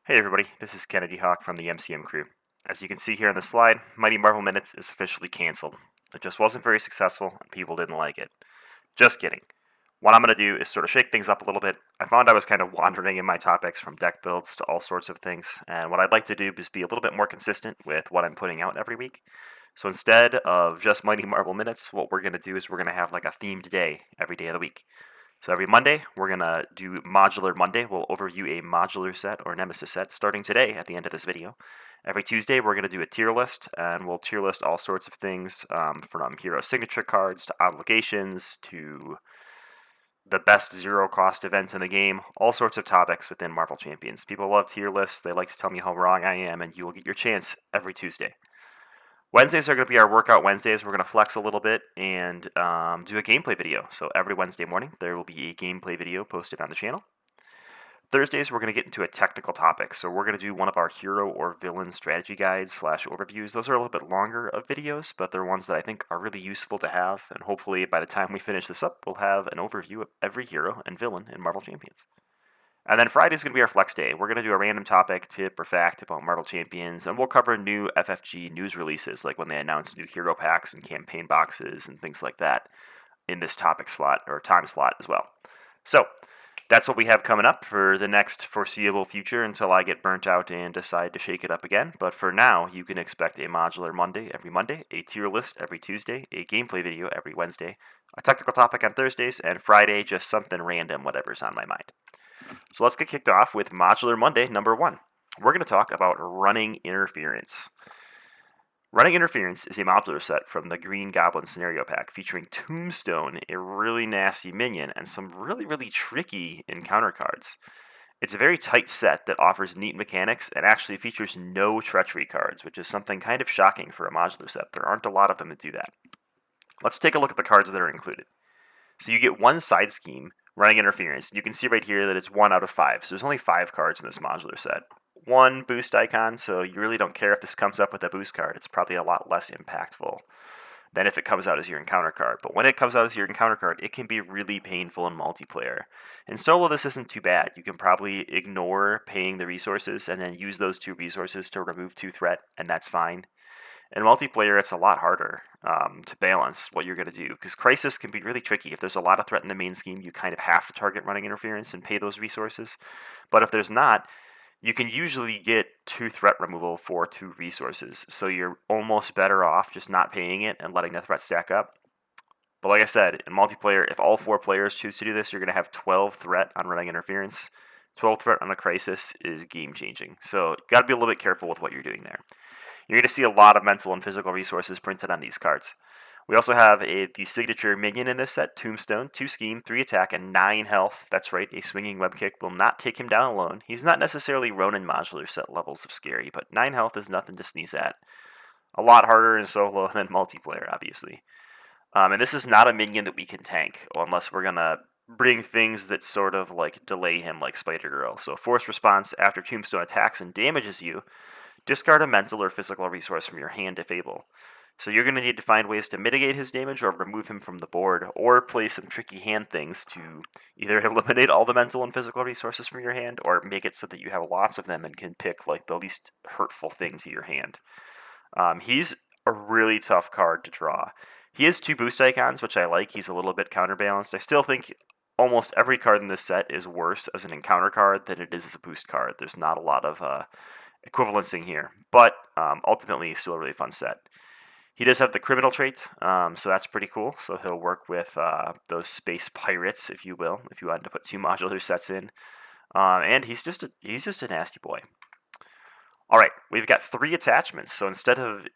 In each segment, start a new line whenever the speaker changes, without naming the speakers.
Hey everybody, this is Kennedy Hawk from the MCM crew. As you can see here on the slide, Mighty Marvel Minutes is officially cancelled. It just wasn't very successful and people didn't like it. Just kidding. What I'm going to do is sort of shake things up a little bit. I found I was kind of wandering in my topics from deck builds to all sorts of things, and what I'd like to do is be a little bit more consistent with what I'm putting out every week. So instead of just Mighty Marvel Minutes, what we're going to do is we're going to have like a themed day every day of the week. So every Monday, we're going to do Modular Monday. We'll overview a modular set or Nemesis set starting today at the end of this video. Every Tuesday, we're going to do a tier list, and we'll tier list all sorts of things from hero signature cards to obligations to the best zero cost event in the game, all sorts of topics within Marvel Champions. People love tier lists. They like to tell me how wrong I am, and you will get your chance every Tuesday. Wednesdays are going to be our workout Wednesdays. We're going to flex a little bit and do a gameplay video. So every Wednesday morning, there will be a gameplay video posted on the channel. Thursdays, we're going to get into a technical topic. So we're going to do one of our hero or villain strategy guides / overviews. Those are a little bit longer of videos, but they're ones that I think are really useful to have. And hopefully by the time we finish this up, we'll have an overview of every hero and villain in Marvel Champions. And then Friday is going to be our flex day. We're going to do a random topic, tip, or fact about Marvel Champions, and we'll cover new FFG news releases, like when they announce new hero packs and campaign boxes and things like that in this topic slot or time slot as well. So that's what we have coming up for the next foreseeable future until I get burnt out and decide to shake it up again. But for now, you can expect a modular Monday every Monday, a tier list every Tuesday, a gameplay video every Wednesday, a technical topic on Thursdays, and Friday, just something random, whatever's on my mind. So let's get kicked off with Modular Monday number 1. We're going to talk about Running Interference. Running Interference is a modular set from the Green Goblin scenario pack featuring Tombstone, a really nasty minion, and some really tricky encounter cards. It's a very tight set that offers neat mechanics and actually features no treachery cards, which is something kind of shocking for a modular set. There aren't a lot of them that do that. Let's take a look at the cards that are included. So you get one side scheme, Running Interference. You can see right here that it's 1 out of 5. So there's only 5 cards in this modular set. One boost icon, so you really don't care if this comes up with a boost card. It's probably a lot less impactful than if it comes out as your encounter card. But when it comes out as your encounter card, it can be really painful in multiplayer. In solo, this isn't too bad. You can probably ignore paying the resources and then use those 2 resources to remove 2 threat, and that's fine. In multiplayer, it's a lot harder to balance what you're going to do, because Crisis can be really tricky. If there's a lot of threat in the main scheme, you kind of have to target Running Interference and pay those resources. But if there's not, you can usually get 2 threat removal for 2 resources, so you're almost better off just not paying it and letting the threat stack up. But like I said, in multiplayer, if all 4 players choose to do this, you're going to have 12 threat on Running Interference. 12 threat on a Crisis is game-changing, so you got to be a little bit careful with what you're doing there. You're going to see a lot of mental and physical resources printed on these cards. We also have the signature minion in this set, Tombstone, 2 scheme, 3 attack, and 9 health. That's right, a swinging web kick will not take him down alone. He's not necessarily Ronin modular set levels of scary, but 9 health is nothing to sneeze at. A lot harder in solo than multiplayer, obviously. And this is not a minion that we can tank, unless we're going to bring things that sort of like delay him, like Spider-Girl. So force response after Tombstone attacks and damages you, discard a mental or physical resource from your hand if able. So you're going to need to find ways to mitigate his damage or remove him from the board, or play some tricky hand things to either eliminate all the mental and physical resources from your hand, or make it so that you have lots of them and can pick like the least hurtful thing to your hand. He's a really tough card to draw. He has 2 boost icons, which I like. He's a little bit counterbalanced. I still think almost every card in this set is worse as an encounter card than it is as a boost card. There's not a lot of equivalencing here, but ultimately still a really fun set. He does have the criminal trait, so that's pretty cool. So he'll work with those space pirates, if you will, if you wanted to put 2 modular sets in. And he's just a nasty boy. All right, we've got 3 attachments. So instead of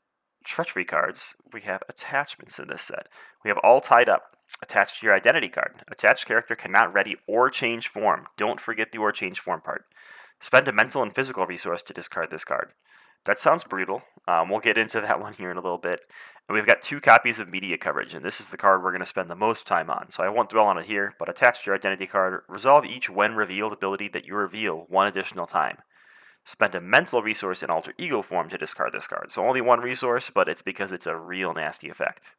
treachery cards, we have attachments in this set. We have all tied up. Attached to your identity card. Attached character cannot ready or change form. Don't forget the or change form part. Spend a mental and physical resource to discard this card. That sounds brutal. We'll get into that one here in a little bit. And we've got 2 copies of media coverage, and this is the card we're going to spend the most time on, so I won't dwell on it here, but attached to your identity card, resolve each when revealed ability that you reveal 1 additional time. Spend a mental resource in alter ego form to discard this card. So only 1 resource, but it's because it's a real nasty effect.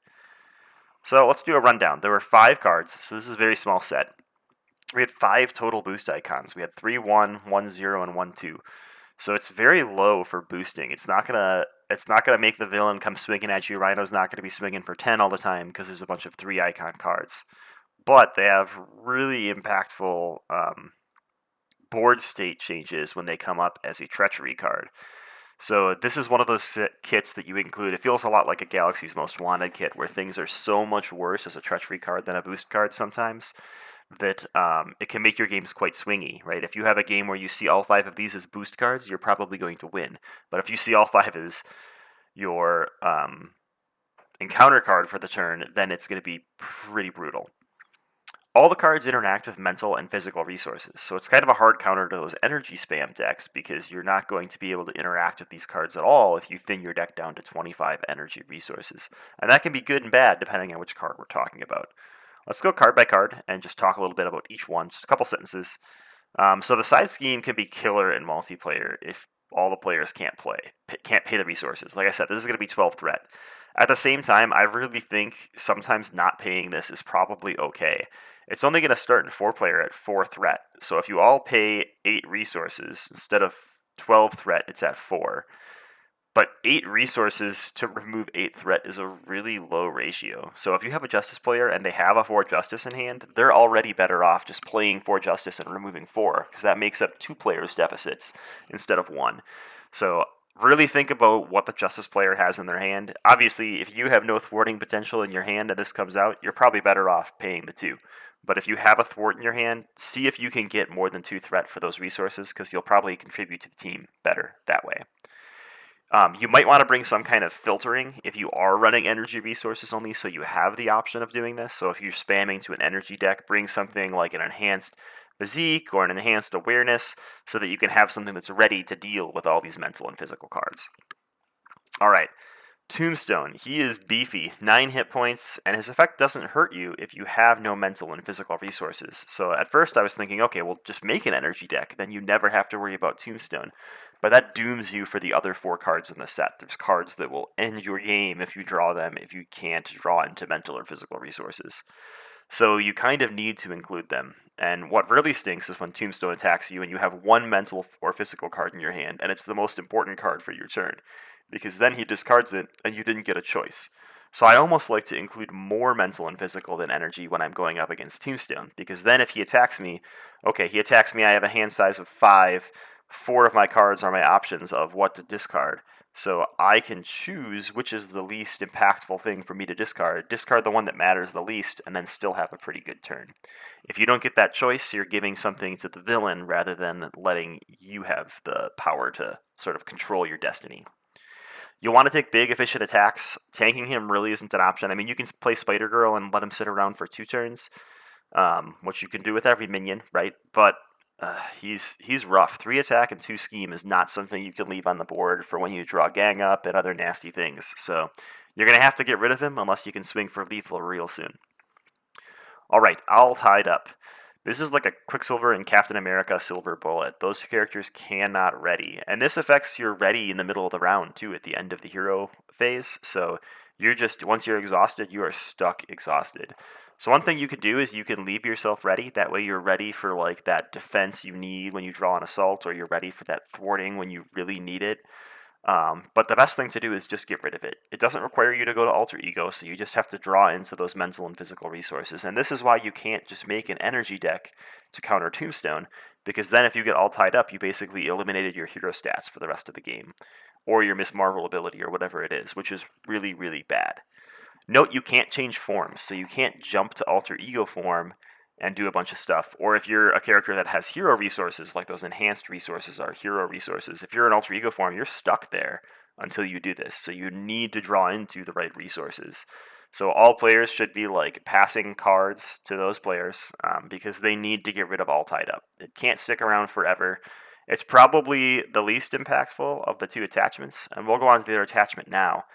So let's do a rundown. There were 5 cards, so this is a very small set. We had 5 total boost icons. We had 3-1, 1-0, and 1-2. So it's very low for boosting. It's not gonna make the villain come swinging at you. Rhino's not gonna be swinging for 10 all the time because there's a bunch of 3 icon cards. But they have really impactful board state changes when they come up as a treachery card. So this is one of those kits that you include. It feels a lot like a Galaxy's Most Wanted kit, where things are so much worse as a treachery card than a boost card sometimes that it can make your games quite swingy, right? If you have a game where you see all 5 of these as boost cards, you're probably going to win. But if you see all 5 as your encounter card for the turn, then it's going to be pretty brutal. All the cards interact with mental and physical resources, so it's kind of a hard counter to those energy spam decks because you're not going to be able to interact with these cards at all if you thin your deck down to 25 energy resources. And that can be good and bad depending on which card we're talking about. Let's go card by card and just talk a little bit about each one, just a couple sentences. So the side scheme can be killer in multiplayer if all the players can't pay the resources. Like I said, this is going to be 12 threat. At the same time, I really think sometimes not paying this is probably okay. It's only going to start in 4-player at 4 threat. So if you all pay 8 resources instead of 12 threat, it's at 4. But 8 resources to remove 8 threat is a really low ratio. So if you have a Justice player and they have a 4 Justice in hand, they're already better off just playing 4 Justice and removing 4, because that makes up 2 players' deficits instead of 1. So really think about what the Justice player has in their hand. Obviously, if you have no thwarting potential in your hand and this comes out, you're probably better off paying the 2. But if you have a thwart in your hand, see if you can get more than 2 threat for those resources, because you'll probably contribute to the team better that way. You might want to bring some kind of filtering if you are running energy resources only, so you have the option of doing this. So if you're spamming to an energy deck, bring something like an enhanced physique or an enhanced awareness so that you can have something that's ready to deal with all these mental and physical cards. All right, Tombstone. He is beefy, 9 hit points, and his effect doesn't hurt you if you have no mental and physical resources. So at first I was thinking, okay, well, just make an energy deck, then you never have to worry about Tombstone. But that dooms you for the other 4 cards in the set. There's cards that will end your game if you draw them, if you can't draw into mental or physical resources. So you kind of need to include them. And what really stinks is when Tombstone attacks you and you have 1 mental or physical card in your hand, and it's the most important card for your turn, because then he discards it and you didn't get a choice. So I almost like to include more mental and physical than energy when I'm going up against Tombstone, because then if he attacks me, okay, he attacks me, I have a hand size of 5, 4 of my cards are my options of what to discard. So I can choose which is the least impactful thing for me to discard the one that matters the least, and then still have a pretty good turn. If you don't get that choice, you're giving something to the villain rather than letting you have the power to sort of control your destiny. You'll want to take big, efficient attacks. Tanking him really isn't an option. I mean, you can play Spider-Girl and let him sit around for 2 turns, which you can do with every minion, right? But he's rough. 3 attack and 2 scheme is not something you can leave on the board for when you draw gang up and other nasty things. So you're going to have to get rid of him unless you can swing for lethal real soon. All right, all tied up. This is like a Quicksilver and Captain America Silver Bullet. Those characters cannot ready. And this affects your ready in the middle of the round, too, at the end of the hero phase. So you're just, once you're exhausted, you are stuck exhausted. So one thing you could do is you can leave yourself ready. That way you're ready for like that defense you need when you draw an assault, or you're ready for that thwarting when you really need it. But the best thing to do is just get rid of it. It doesn't require you to go to Alter Ego, so you just have to draw into those mental and physical resources. And this is why you can't just make an energy deck to counter Tombstone, because then if you get all tied up, you basically eliminated your hero stats for the rest of the game, or your Miss Marvel ability, or whatever it is, which is really, really bad. Note you can't change forms, so you can't jump to Alter Ego form and do a bunch of stuff. Or if you're a character that has hero resources, like those enhanced resources are hero resources, if you're in Alter Ego form, you're stuck there until you do this. So you need to draw into the right resources. So all players should be like passing cards to those players because they need to get rid of all tied up. It can't stick around forever. It's probably the least impactful of the 2 attachments, and we'll go on to the other attachment now.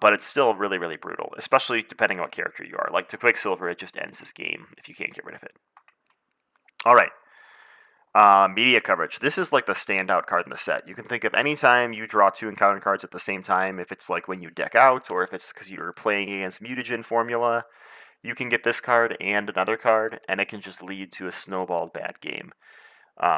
But it's still really, really brutal, especially depending on what character you are. Like to Quicksilver, it just ends this game if you can't get rid of it. All right. Media coverage. This is like the standout card in the set. You can think of any time you draw 2 encounter cards at the same time, if it's like when you deck out, or if it's because you're playing against mutagen formula, you can get this card and another card, and it can just lead to a snowballed bad game.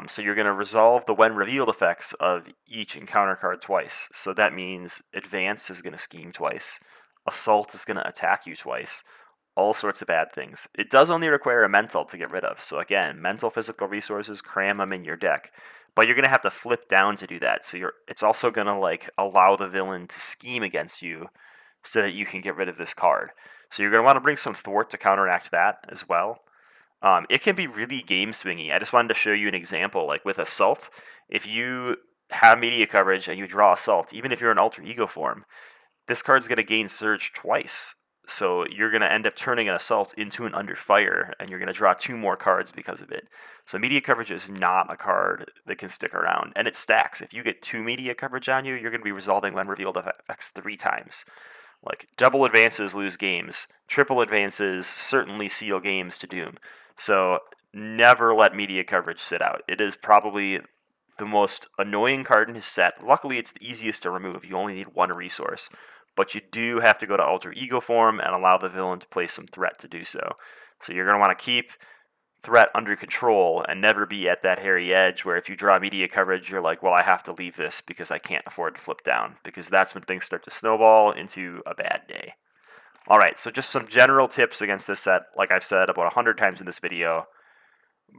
So you're going to resolve the when revealed effects of each encounter card twice. So that means Advance is going to scheme twice, Assault is going to attack you twice, all sorts of bad things. It does only require a mental to get rid of. So again, mental physical resources, cram them in your deck. But you're going to have to flip down to do that. So it's also going to like allow the villain to scheme against you so that you can get rid of this card. So you're going to want to bring some thwart to counteract that as well. It can be really game swingy. I just wanted to show you an example. Like with Assault, if you have media coverage and you draw Assault, even if you're in alter ego form, this card's going to gain Surge twice. So you're going to end up turning an Assault into an Under Fire, and you're going to draw 2 more cards because of it. So media coverage is not a card that can stick around, and it stacks. If you get 2 media coverage on you, you're going to be resolving when revealed effects 3 times. Like, double advances lose games, triple advances certainly seal games to doom. So never let media coverage sit out. It is probably the most annoying card in his set. Luckily, it's the easiest to remove. You only need 1 resource. But you do have to go to alter ego form and allow the villain to place some threat to do so. So you're going to want to keep threat under control and never be at that hairy edge where if you draw media coverage, you're like, well, I have to leave this because I can't afford to flip down, because that's when things start to snowball into a bad day. All right, so just some general tips against this set. Like I've said about 100 times in this video,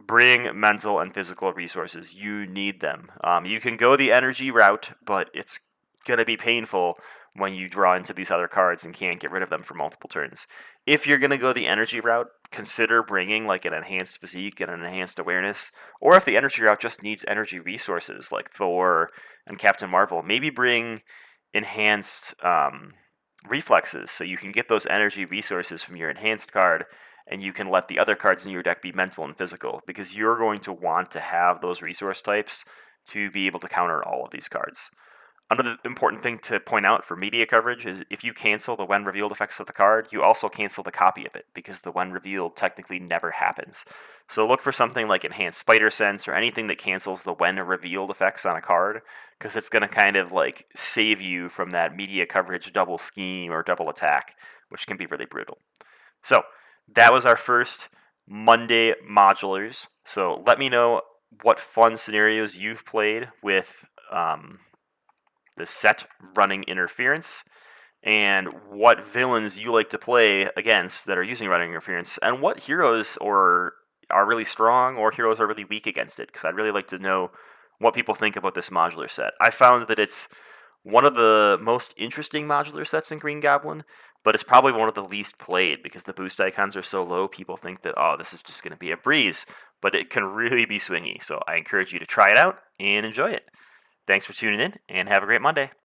bring mental and physical resources. You need them. You can go the energy route, but it's going to be painful when you draw into these other cards and can't get rid of them for multiple turns. If you're going to go the energy route, consider bringing like an enhanced physique and an enhanced awareness. Or if the energy route just needs energy resources like Thor and Captain Marvel, maybe bring enhanced reflexes so you can get those energy resources from your enhanced card, and you can let the other cards in your deck be mental and physical, because you're going to want to have those resource types to be able to counter all of these cards. Another important thing to point out for media coverage is if you cancel the when revealed effects of the card, you also cancel the copy of it, because the when revealed technically never happens. So look for something like Enhanced Spider Sense or anything that cancels the when revealed effects on a card, because it's going to kind of like save you from that media coverage double scheme or double attack, which can be really brutal. So that was our first Monday modulars. So let me know what fun scenarios you've played with the set running interference, and what villains you like to play against that are using running interference, and what heroes are really strong or heroes are really weak against it, because I'd really like to know what people think about this modular set. I found that it's one of the most interesting modular sets in Green Goblin, but it's probably one of the least played because the boost icons are so low. People think that, oh, this is just going to be a breeze, but it can really be swingy. So I encourage you to try it out and enjoy it. Thanks for tuning in, and have a great Monday.